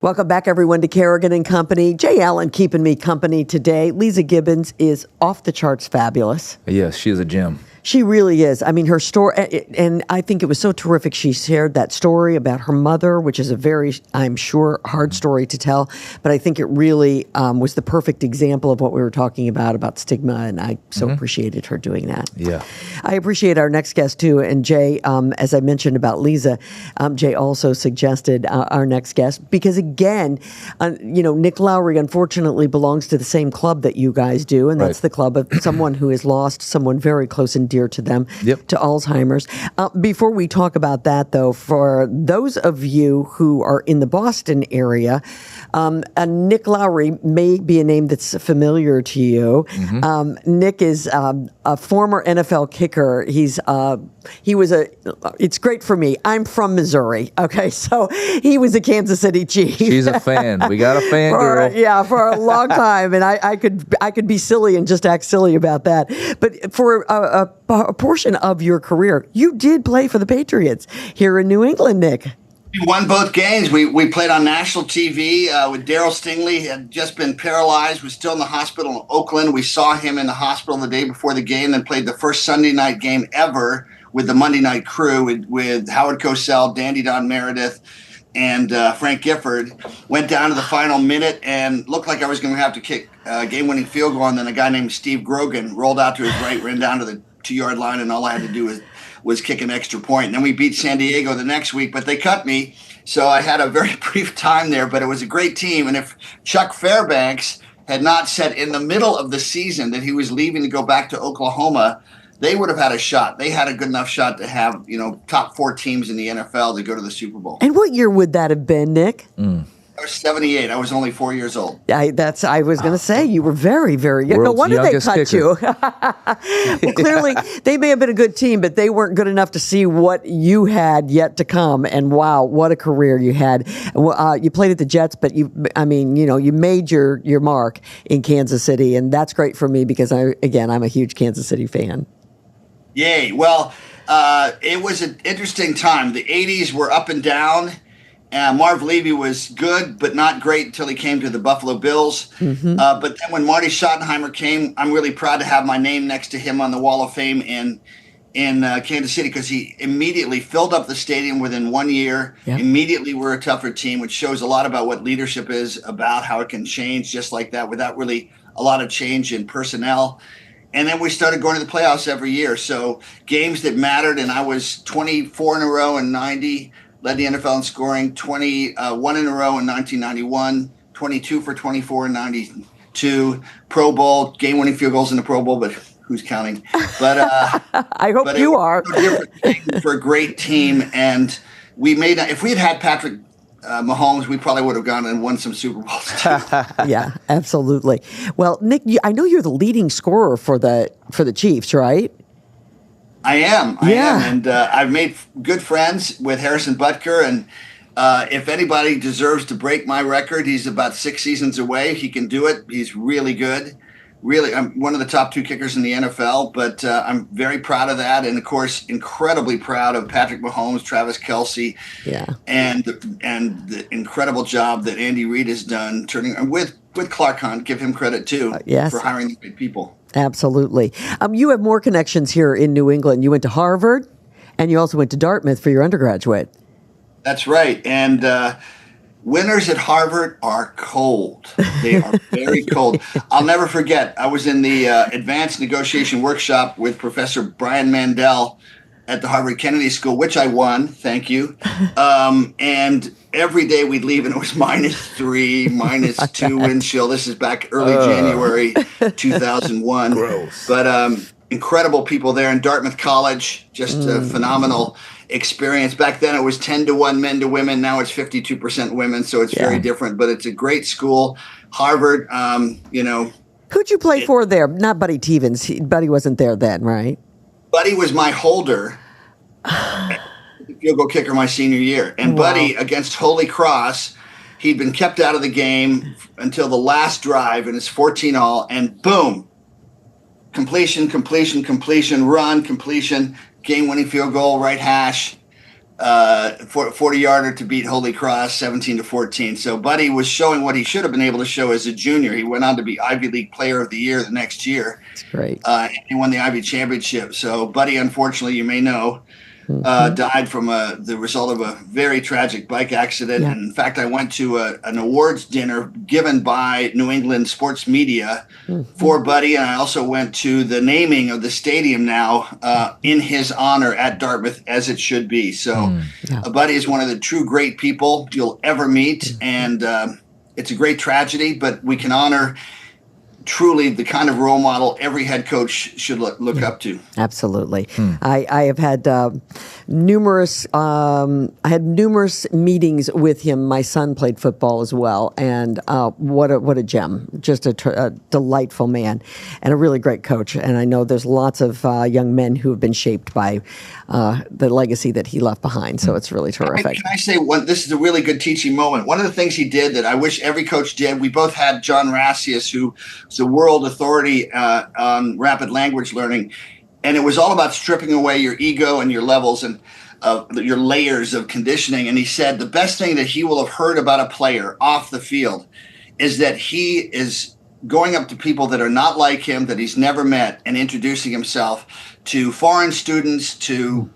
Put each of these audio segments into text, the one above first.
Welcome back, everyone, to Kerrigan and Company. Jay Allen keeping me company today. Leeza Gibbons is off the charts fabulous. Yes, she is a gem. She really is. I mean, her story, and I think it was so terrific. She shared that story about her mother, which is a very, I'm sure, hard story to tell. But I think it really was the perfect example of what we were talking about stigma. And I so appreciated her doing that. Yeah. I appreciate our next guest, too. And Jay, as I mentioned about Leeza, Jay also suggested our next guest because, again, Nick Lowery, unfortunately, belongs to the same club that you guys do. And that's the club of someone who has lost someone very close and dear to them, to Alzheimer's. Before we talk about that, though, for those of you who are in the Boston area, Nick Lowery may be a name that's familiar to you. Nick is a former NFL kicker. It's great for me. I'm from Missouri. Okay, so he was a Kansas City Chief. She's a fan. We got a fan girl. Yeah, for a long time, and I could be silly and just act silly about that. But for a portion of your career, you did play for the Patriots here in New England, Nick. We won both games. We played on national TV with Darryl Stingley. He had just been paralyzed, was still in the hospital in Oakland. We saw him in the hospital the day before the game, then played the first Sunday night game ever with the Monday night crew with Howard Cosell, Dandy Don Meredith, and Frank Gifford. Went down to the final minute and looked like I was going to have to kick a game-winning field goal, and then a guy named Steve Grogan rolled out to his right, ran down to the 2-yard line, and all I had to do was kick an extra point. And then we beat San Diego the next week, but they cut me. So I had a very brief time there, but it was a great team. And if Chuck Fairbanks had not said in the middle of the season that he was leaving to go back to Oklahoma, they would have had a shot. They had a good enough shot to have, top 4 teams in the NFL to go to the Super Bowl. And what year would that have been, Nick? I was 78. I was only 4 years old. I was going to say, you were very, very young. No wonder they cut kicker. You. Well, clearly, they may have been a good team, but they weren't good enough to see what you had yet to come. And wow, what a career you had. You played at the Jets, but you made your mark in Kansas City. And that's great for me because, I'm a huge Kansas City fan. Yay. Well, it was an interesting time. The 80s were up and down. Marv Levy was good, but not great until he came to the Buffalo Bills. But then when Marty Schottenheimer came, I'm really proud to have my name next to him on the Wall of Fame in Kansas City because he immediately filled up the stadium within 1 year. Yep. Immediately we're a tougher team, which shows a lot about what leadership is about, how it can change just like that without really a lot of change in personnel. And then we started going to the playoffs every year. So games that mattered, and I was 24 in a row in 90, led the NFL in scoring, 21 in a row in 1991, 22 for 24 in 92, Pro Bowl, game-winning field goals in the Pro Bowl, but who's counting? But I hope you are. For a great team, and if we had Patrick Mahomes, we probably would have gone and won some Super Bowls too. Yeah, absolutely. Well, Nick, I know you're the leading scorer for the Chiefs, right? I am. And I've made good friends with Harrison Butker. And if anybody deserves to break my record, he's about 6 seasons away. He can do it. He's really good. Really, I'm one of the top 2 kickers in the NFL, but I'm very proud of that. And, of course, incredibly proud of Patrick Mahomes, Travis Kelce, and the incredible job that Andy Reid has done with Clark Hunt. Give him credit, too, for hiring the great people. Absolutely. You have more connections here in New England. You went to Harvard, and you also went to Dartmouth for your undergraduate. That's right. And winters at Harvard are cold. They are very cold. I'll never forget, I was in the advanced negotiation workshop with Professor Brian Mandel at the Harvard Kennedy School, which I won. Thank you. And every day we'd leave and it was -3, -2 wind chill. This is back early January 2001. Gross. But incredible people there in Dartmouth College, just a phenomenal experience. Back then it was 10-1 men to women. Now it's 52% women, so it's very different. But it's a great school. Harvard, Who'd you play for there? Not Buddy Tevens. Buddy wasn't there then, right? Buddy was my holder, field goal kicker my senior year. And Buddy, against Holy Cross, he'd been kept out of the game until the last drive, and it's 14-all, and boom, completion, run, completion, game-winning field goal, right hash. 40-yarder to beat Holy Cross 17-14. So Buddy was showing what he should have been able to show as a junior. He went on to be Ivy League Player of the Year the next year. That's great. He won the Ivy Championship. So Buddy, unfortunately, you may know, died from the result of a very tragic bike accident. Yeah. And in fact, I went to an awards dinner given by New England sports media for Buddy, and I also went to the naming of the stadium now in his honor at Dartmouth, as it should be. So Buddy is one of the true great people you'll ever meet, and it's a great tragedy, but we can honor truly the kind of role model every head coach should look up to. Absolutely. I have had numerous meetings with him. My son played football as well, and what a gem. Just a delightful man and a really great coach. And I know there's lots of young men who have been shaped by the legacy that he left behind. So it's really terrific. Can I say this is a really good teaching moment. One of the things he did that I wish every coach did, we both had John Rassius, who the world authority on rapid language learning, and it was all about stripping away your ego and your levels and your layers of conditioning. And he said the best thing that he will have heard about a player off the field is that he is going up to people that are not like him, that he's never met, and introducing himself to foreign students, to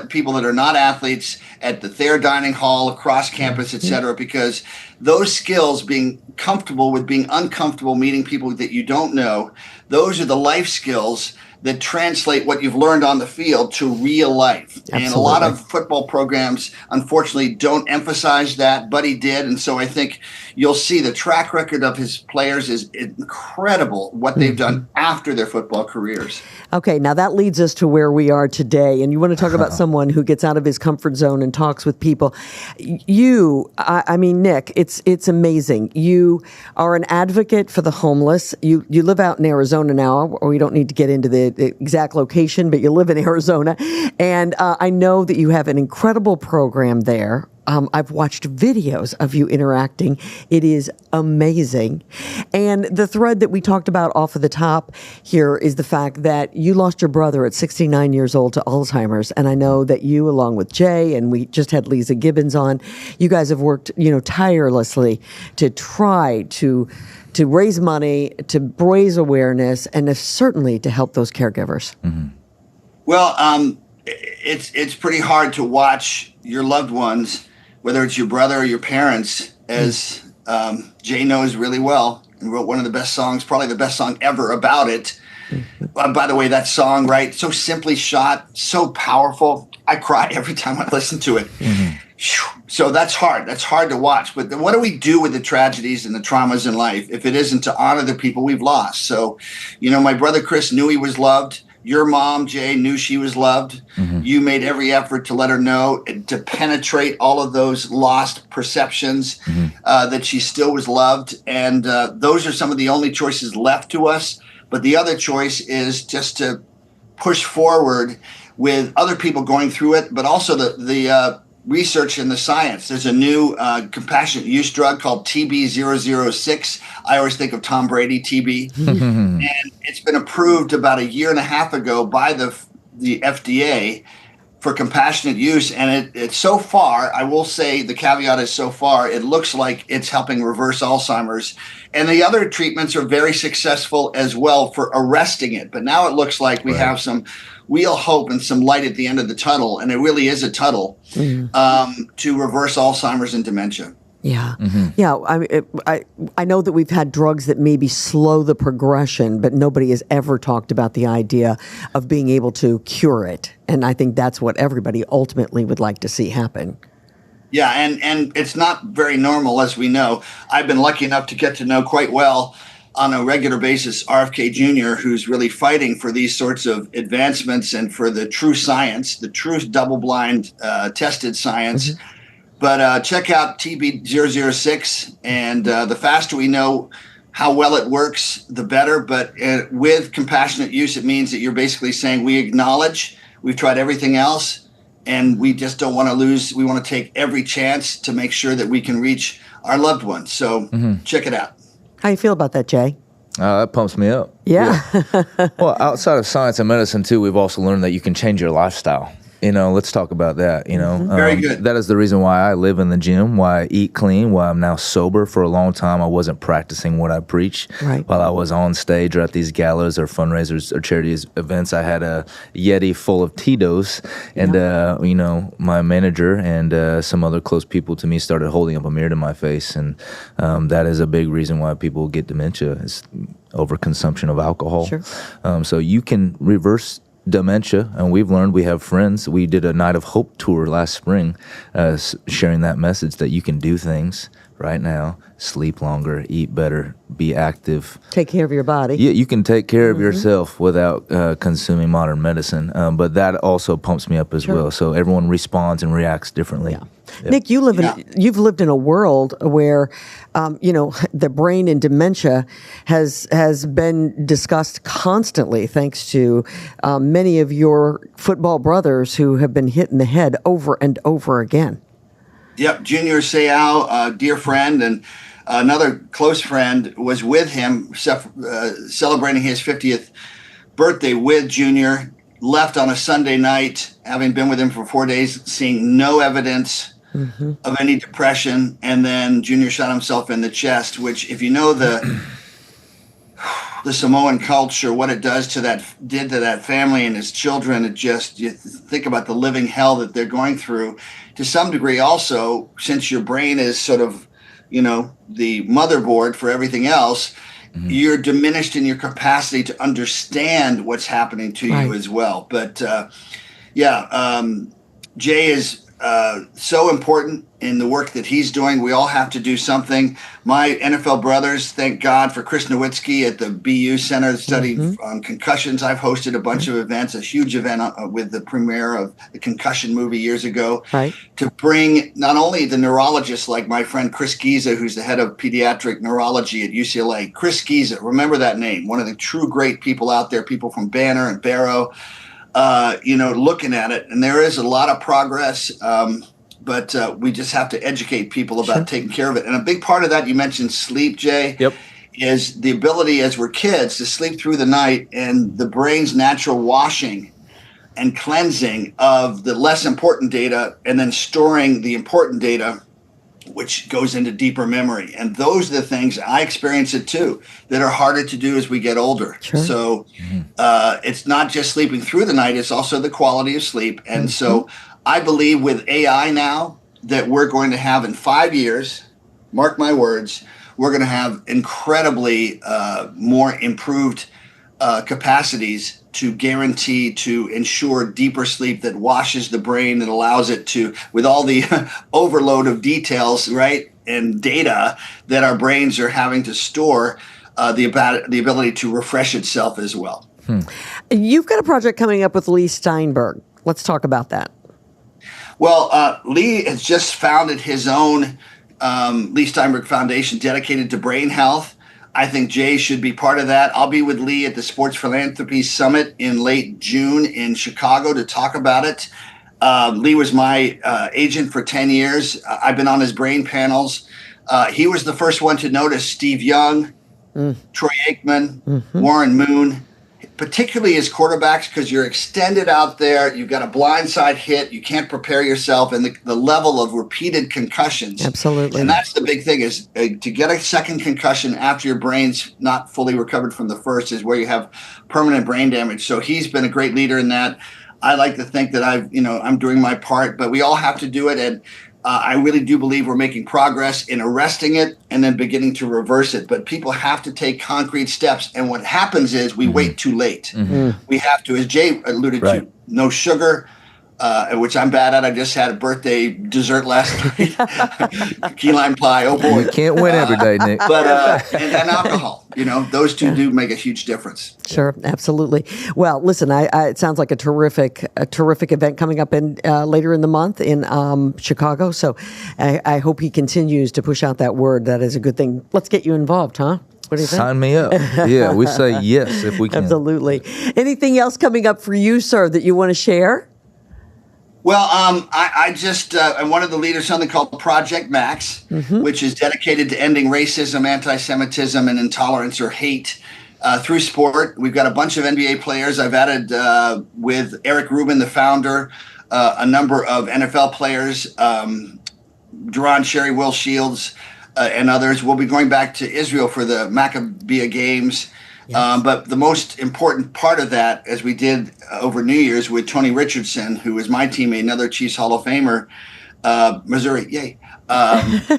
people that are not athletes at the Thayer Dining Hall, across campus, et cetera, because those skills, being comfortable with being uncomfortable, meeting people that you don't know, those are the life skills that translate what you've learned on the field to real life. Absolutely. And a lot of football programs, unfortunately, don't emphasize that, but he did. And so I think you'll see the track record of his players is incredible, what they've done after their football careers. Okay, now that leads us to where we are today. And you want to talk about someone who gets out of his comfort zone and talks with people. I mean, Nick, it's amazing. You are an advocate for the homeless. You live out in Arizona now, or we don't need to get into the exact location, but you live in Arizona. And I know that you have an incredible program there. I've watched videos of you interacting. It is amazing. And the thread that we talked about off of the top here is the fact that you lost your brother at 69 years old to Alzheimer's. And I know that you, along with Jay, and we just had Leeza Gibbons on, you guys have worked, tirelessly to try to raise money, to raise awareness, and certainly to help those caregivers. Mm-hmm. Well, it's pretty hard to watch your loved ones, whether it's your brother or your parents, as Jay knows really well, and wrote one of the best songs, probably the best song ever about it. By the way, that song, right, so simply shot, so powerful. I cry every time I listen to it. Mm-hmm. So that's hard. That's hard to watch. But then what do we do with the tragedies and the traumas in life if it isn't to honor the people we've lost? So, my brother Chris knew he was loved. Your mom, Jay, knew she was loved. Mm-hmm. You made every effort to let her know, to penetrate all of those lost perceptions, that she still was loved. And those are some of the only choices left to us. But the other choice is just to push forward with other people going through it, but also the research and the science. There's a new compassionate use drug called TB006. I always think of Tom Brady, TB. And it's been approved about 1.5 years ago by the FDA for compassionate use. And it's so far, I will say the caveat is so far, it looks like it's helping reverse Alzheimer's. And the other treatments are very successful as well for arresting it. But now it looks like we have some real hope and some light at the end of the tunnel, and it really is a tunnel, to reverse Alzheimer's and dementia. Yeah. Mm-hmm. Yeah. I know that we've had drugs that maybe slow the progression, but nobody has ever talked about the idea of being able to cure it. And I think that's what everybody ultimately would like to see happen. Yeah, and it's not very normal, as we know. I've been lucky enough to get to know quite well on a regular basis RFK Jr., who's really fighting for these sorts of advancements and for the true science, the true double-blind tested science. Mm-hmm. But check out TB006, and the faster we know how well it works, the better. But with compassionate use, it means that you're basically saying we acknowledge we've tried everything else, and we just don't want to lose. We want to take every chance to make sure that we can reach our loved ones. So check it out. How you feel about that, Jay? That pumps me up. Yeah. Well, outside of science and medicine, too, we've also learned that you can change your lifestyle. Let's talk about that. Very good. That is the reason why I live in the gym, why I eat clean, why I'm now sober. For a long time, I wasn't practicing what I preach. Right. While I was on stage or at these galas or fundraisers or charity events, I had a Yeti full of Tito's, and my manager and some other close people to me started holding up a mirror to my face, and that is a big reason why people get dementia. Is overconsumption of alcohol. Sure. So you can reverse dementia, and we've learned, we have friends. We did a Night of Hope tour last spring, sharing that message that you can do things right now, sleep longer, eat better, be active. Take care of your body. Yeah, you can take care of yourself without consuming modern medicine, but that also pumps me up as well. So everyone responds and reacts differently. Yeah. Nick, you've lived in a world where, the brain and dementia has been discussed constantly, thanks to many of your football brothers who have been hit in the head over and over again. Yep, Junior Seau, a dear friend, and another close friend was with him celebrating his 50th birthday with Junior. Left on a Sunday night, having been with him for 4 days, seeing no evidence of any depression, and then Junior shot himself in the chest, which, if you know the Samoan culture, what it did to that family and his children, you think about the living hell that they're going through. To some degree also, since your brain is sort of, the motherboard for everything else, you're diminished in your capacity to understand what's happening to you as well. But Jay is so important in the work that he's doing. We all have to do something. My NFL brothers, thank God for Chris Nowitzki at the BU Center study on concussions. I've hosted a bunch of events, a huge event with the premiere of the concussion movie years ago, to bring not only the neurologists like my friend Chris Giza, who's the head of pediatric neurology at UCLA. Chris Giza, remember that name, one of the true great people out there, people from Banner and Barrow, looking at it. And there is a lot of progress, but we just have to educate people about taking care of it. And a big part of that, you mentioned sleep, Jay, is the ability as we're kids to sleep through the night and the brain's natural washing and cleansing of the less important data and then storing the important data, which goes into deeper memory. And those are the things, I experience it too, that are harder to do as we get older. So it's not just sleeping through the night, it's also the quality of sleep. And so I believe with AI now that we're going to have in 5 years, mark my words, we're going to have incredibly more improved capacities to guarantee, to ensure deeper sleep that washes the brain and allows it to, with all the overload of details, and data that our brains are having to store, the ability to refresh itself as well. You've got a project coming up with Lee Steinberg. Let's talk about that. Well, Lee has just founded his own Lee Steinberg Foundation dedicated to brain health. I think Jay should be part of that. I'll be with Lee at the Sports Philanthropy Summit in late June in Chicago to talk about it. Lee was my agent for 10 years. I've been on his brain panels. He was the first one to notice Steve Young, Troy Aikman, Warren Moon, particularly as quarterbacks, because you're extended out there. You've got a blindside hit. You can't prepare yourself. And the level of repeated concussions. Absolutely. And that's the big thing is to get a second concussion after your brain's not fully recovered from the first is where you have permanent brain damage. So he's been a great leader in that. I like to think that I'm doing my part, but we all have to do it. And I really do believe we're making progress in arresting it and then beginning to reverse it. But people have to take concrete steps. And what happens is we wait too late. We have to, as Jay alluded to, no sugar, which I'm bad at. I just had a birthday dessert last night, key lime pie. Oh boy, you can't win every day, Nick. But and alcohol. Those two do make a huge difference. Sure, absolutely. Well, listen, it sounds like a terrific event coming up in later in the month in Chicago. So I hope he continues to push out that word. That is a good thing. Let's get you involved, huh? What do you think? Sign me up. Yeah, we say yes if we can. Absolutely. Anything else coming up for you, sir, that you want to share? Well, I just I'm one of the leaders of something called Project Max, which is dedicated to ending racism, anti-Semitism, and intolerance or hate through sport. We've got a bunch of NBA players. I've added with Eric Rubin, the founder, a number of NFL players, Duron Sherry, Will Shields, and others. We'll be going back to Israel for the Maccabea Games. Yes. But the most important part of that, as we did over New Year's with Tony Richardson, who is my teammate, another Chiefs Hall of Famer, Missouri, yay,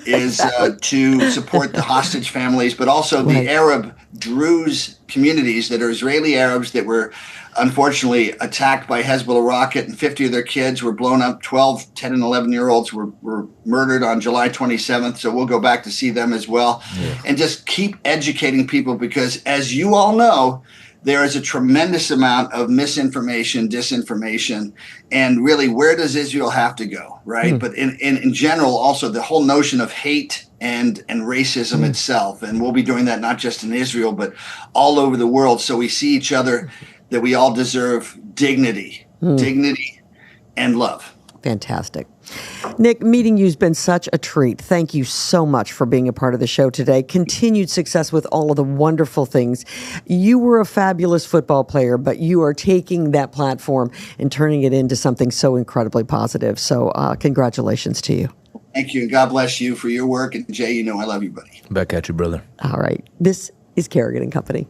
is to support the hostage families, but also the Arab Druze communities that are Israeli Arabs that were unfortunately attacked by Hezbollah rocket, and 50 of their kids were blown up. 12, 10, and 11-year-olds were murdered on July 27th. So we'll go back to see them as well. Yeah. And just keep educating people, because as you all know, there is a tremendous amount of misinformation, disinformation, and really, where does Israel have to go, right? But in general, also the whole notion of hate and racism itself. And we'll be doing that not just in Israel, but all over the world. So we see each other, that we all deserve dignity and love. Fantastic. Nick, meeting you's been such a treat. Thank you so much for being a part of the show today. Continued success with all of the wonderful things. You were a fabulous football player, but you are taking that platform and turning it into something so incredibly positive. So congratulations to you. Thank you. And God bless you for your work. And Jay, you know I love you, buddy. Back at you, brother. All right. This is Kerrigan and Company.